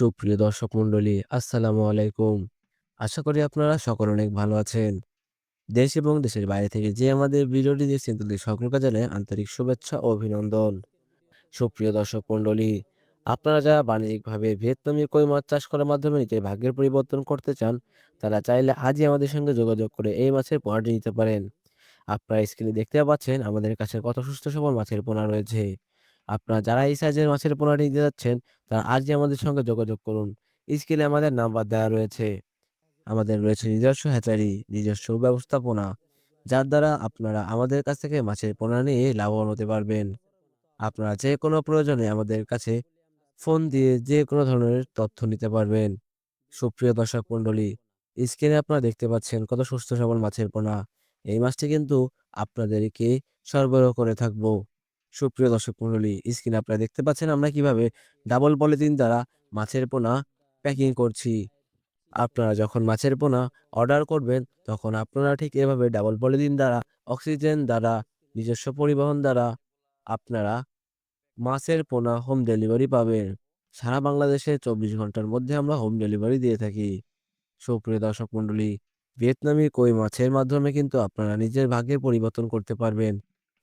সুপ্রিয় দর্শক মণ্ডলী, আসসালামু আলাইকুম। আশা করি আপনারা সকলে অনেক ভালো আছেন। দেশ এবং দেশের বাইরে থেকে যে আমাদের ভিডিওটি দেখছেন তাদের সকলকে জানাই আন্তরিক শুভেচ্ছা ও অভিনন্দন। সুপ্রিয় দর্শক মণ্ডলী, আপনারা যারা বাণিজ্যিকভাবে ভিয়েতনামি কই মাছ চাষ করার মাধ্যমে নিজের ভাগ্যের পরিবর্তন করতে চান, তারা চাইলে আজই আমাদের সঙ্গে যোগাযোগ করে এই মাছের পোনাটি নিতে পারেন। আপনারা স্ক্রিনে দেখতে পাচ্ছেন আমাদের কাছে কত সুস্থ সবল মাছের পোনা রয়েছে। আপনারা যারা এই সাইজের মাছের পোনাটি নিতে যাচ্ছেন, তারা আজই আমাদের সঙ্গে যোগাযোগ করুন। স্ক্রিনে আমাদের নাম্বার দেওয়া রয়েছে। আমাদের রয়েছে নিজস্ব হ্যাচারি, নিজস্ব ব্যবস্থাপনা, যার দ্বারা আপনারা আমাদের কাছ থেকে মাছের পোনা নিয়ে লাভবান হতে পারবেন। আপনারা যেকোনো প্রয়োজনে আমাদের কাছে ফোন দিয়ে যেকোনো ধরনের তথ্য নিতে পারবেন। সুপ্রিয় দর্শক মণ্ডলী, স্ক্রিনে আপনারা দেখতে পাচ্ছেন কত সুস্থ সবল মাছের পোনা। এই মাছটি কিন্তু আপনাদেরকে সরবরাহ করে থাকবো। সুপ্রিয় দর্শক মণ্ডলী, স্ক্রিনে আপনারা দেখতে পাচ্ছেন আমরা কিভাবে ডাবল পলিথিন দ্বারা মাছের পোনা প্যাকিং করছি। আপনারা যখন মাছের পোনা অর্ডার করবেন, তখন আপনারা ঠিক এভাবে ডাবল পলিথিন দ্বারা, অক্সিজেন দ্বারা, নিজস্ব পরিবহন দ্বারা আপনারা মাছের পোনা হোম ডেলিভারি পাবেন। সারা বাংলাদেশে ২৪ ঘন্টার মধ্যে আমরা হোম ডেলিভারি দিয়ে থাকি। সুপ্রিয় দর্শক মণ্ডলী, ভিয়েতনামি কই মাছের মাধ্যমে কিন্তু আপনারা নিজের ভাগ্যের পরিবর্তন করতে পারবেন।